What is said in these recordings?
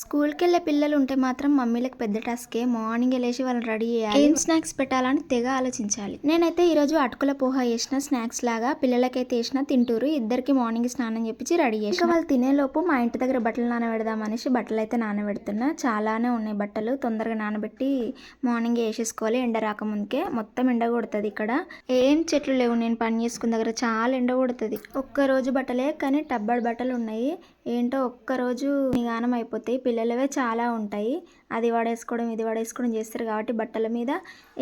స్కూల్‌కెళ్ళే పిల్లలుంటే మాత్రం మమ్మీలకు పెద్ద టాస్కే. మార్నింగే లేచి వాళ్ళని రెడీ చేయాలి. ఏం స్నాక్స్ పెట్టాలని తెగ ఆలోచించాలి. నేనైతే ఈరోజు అటుకుల పోహ చేసిన స్నాక్స్ లాగా పిల్లలకైతే చేసిన తింటూరు. ఇద్దరికి మార్నింగ్ స్నానం చేపించి రెడీ చేసిన. ఇంకా వాళ్ళు తినేలోపు మా ఇంటి దగ్గర బట్టలు నానబెడదాం అనేసి బట్టలు అయితే నానబెడుతున్నా. చాలానే ఉన్నాయి బట్టలు. తొందరగా నానబెట్టి మార్నింగే వేసేసుకోవాలి. ఎండ రాకముందుకే. మొత్తం ఎండ కొడుతుంది ఇక్కడ. ఏం చెట్లు లేవు నేను పని చేసుకున్న దగ్గర. చాలా ఎండ కొడుతుంది. ఒక్కరోజు బట్టలే కానీ టబ్బర్ బట్టలు ఉన్నాయి. ఏంటో ఒక్కరోజు నిగానం అయిపోతాయి. పిల్లలవే చాలా ఉంటాయి. అది వాడేసుకోవడం ఇది వాడేసుకోవడం చేస్తారు కాబట్టి బట్టల మీద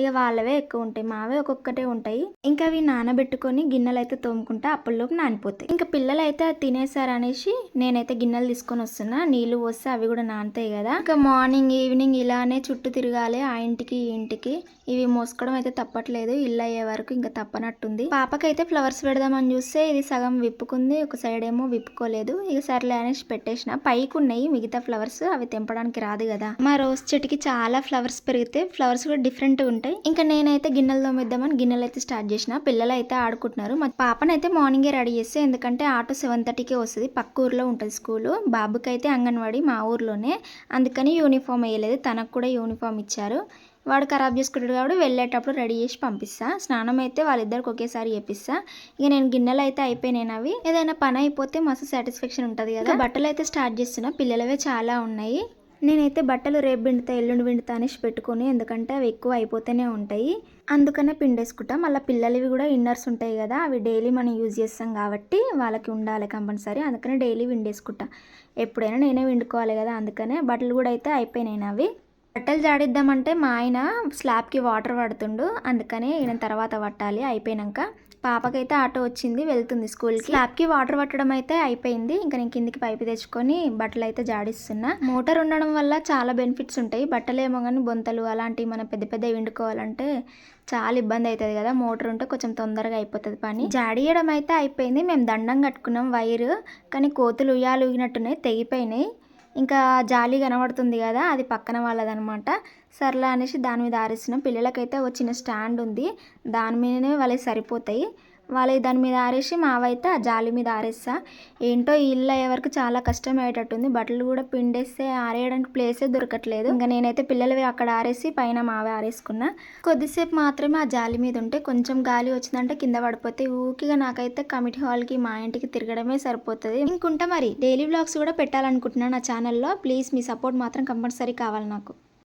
ఇక వాళ్ళవే ఎక్కువ ఉంటాయి. మావే ఒక్కొక్కటే ఉంటాయి. ఇంకా అవి నానబెట్టుకొని గిన్నెలు అయితే తోముకుంటా. అప్పటిలోపు నానిపోతాయి. ఇంకా పిల్లలు అయితే అది తినేసారు అనేసి నేనైతే గిన్నెలు తీసుకొని వస్తున్నా. నీళ్లు పోస్తే అవి కూడా నానతాయి కదా. ఇంకా మార్నింగ్ ఈవినింగ్ ఇలానే చుట్టూ తిరగాలి. ఆ ఇంటికి ఈ ఇంటికి ఇవి మోసుకోవడం అయితే తప్పట్లేదు. ఇల్లు అయ్యే వరకు ఇంకా తప్పనట్టుంది. పాపకైతే ఫ్లవర్స్ పెడదామని చూస్తే ఇది సగం విప్పుకుంది, ఒక సైడ్ ఏమో విప్పుకోలేదు. ఇక సర్లే అనేసి పెట్టేసిన. పైకి ఉన్నాయి మిగతా ఫ్లవర్స్, అవి తెంపడానికి రాదు కదా. మా రోజ్ చెట్టుకి చాలా ఫ్లవర్స్ పెరిగితే ఫ్లవర్స్ కూడా డిఫరెంట్ ఉంటాయి. ఇంకా నేనైతే గిన్నెలు తోమిద్దామని గిన్నెలు అయితే స్టార్ట్ చేసిన. పిల్లలు అయితే ఆడుకుంటున్నారు. మా పాపనైతే మార్నింగే రెడీ చేస్తే, ఎందుకంటే ఆటో 7:30కే వస్తుంది. పక్క ఊర్లో ఉంటుంది స్కూల్. బాబుకి అయితే అంగన్వాడి మా ఊర్లోనే, అందుకని యూనిఫామ్ వేయలేదు. తనకు కూడా యూనిఫామ్ ఇచ్చారు. వాడు ఖరాబ్ చేసుకుంటాడు కాబట్టి వెళ్ళేటప్పుడు రెడీ చేసి పంపిస్తా. స్నానం అయితే వాళ్ళిద్దరికి ఒకేసారి చేపిస్తా. ఇక నేను గిన్నెలు అయితే అయిపోయినాయి. అవి ఏదైనా పని అయిపోతే మస్తు సాటిస్ఫాక్షన్ ఉంటుంది కదా. బట్టలు అయితే స్టార్ట్ చేస్తున్నా. పిల్లలవే చాలా ఉన్నాయి. నేనైతే బట్టలు రేపు పిండుతా ఎల్లుండి పిండుతా అనేసి పెట్టుకుని, ఎందుకంటే అవి ఎక్కువ అయిపోతూనే ఉంటాయి. అందుకనే పిండేసుకుంటా. మళ్ళీ పిల్లలవి కూడా ఇన్నర్స్ ఉంటాయి కదా, అవి డైలీ మనం యూజ్ చేస్తాం కాబట్టి వాళ్ళకి ఉండాలి కంపల్సరీ. అందుకనే డైలీ విండేసుకుంటా. ఎప్పుడైనా నేనే విండుకోవాలి కదా, అందుకనే బట్టలు కూడా అయితే అయిపోయినాయి అవి. బట్టలు జాడిద్దామంటే మా ఆయన స్లాబ్కి వాటర్ పడుతుండు. అందుకనే ఈయన తర్వాత పట్టాలి అయిపోయినాక. పాపకైతే ఆటో వచ్చింది, వెళ్తుంది స్కూల్కి. స్లాబ్కి వాటర్ పట్టడం అయితే అయిపోయింది. ఇంకా నేను కిందికి పైపు తెచ్చుకొని బట్టలు అయితే జాడిస్తున్నా. మోటార్ ఉండడం వల్ల చాలా బెనిఫిట్స్ ఉంటాయి. బట్టలు ఏమో కానీ బొంతలు అలాంటివి మనం పెద్ద పెద్ద విండుకోవాలంటే చాలా ఇబ్బంది అవుతుంది కదా. మోటార్ ఉంటే కొంచెం తొందరగా అయిపోతుంది పని. జాడియడం అయితే అయిపోయింది. మేము దండం కట్టుకున్నాం వైర్, కానీ కోతులు ఉయ్యాలు ఊగినట్టున్నాయి, తెగిపోయినాయి. ఇంకా జాలి కనబడుతుంది కదా, అది పక్కన వాళ్ళదనమాట. సర్లే అనేసి దాని మీద ఆరేస్తున్నాం. పిల్లలకైతే ఒక చిన్న స్టాండ్ ఉంది, దాని మీదనే వాళ్ళకి సరిపోతాయి. వాళ్ళకి దాని మీద ఆరేసి మావైతే ఆ జాలి మీద ఆరేస్తా. ఏంటో ఈ ఇల్లు అయ్యే వరకు చాలా కష్టం అయ్యేటట్టుంది. బట్టలు కూడా పిండేస్తే ఆరేయడానికి ప్లేసే దొరకట్లేదు. ఇంకా నేనైతే పిల్లలవి అక్కడ ఆరేసి పైన మావే ఆరేసుకున్నా. కొద్దిసేపు మాత్రమే ఆ జాలి మీద ఉంటే, కొంచెం గాలి వచ్చిందంటే కింద పడిపోతే ఊకిగా నాకైతే కమిటీ హాల్కి మా ఇంటికి తిరగడమే సరిపోతుంది. ఇంకుంటా మరి డైలీ వ్లాగ్స్ కూడా పెట్టాలనుకుంటున్నాను నా ఛానల్లో. ప్లీజ్ మీ సపోర్ట్ మాత్రం కంపల్సరీ కావాలి నాకు.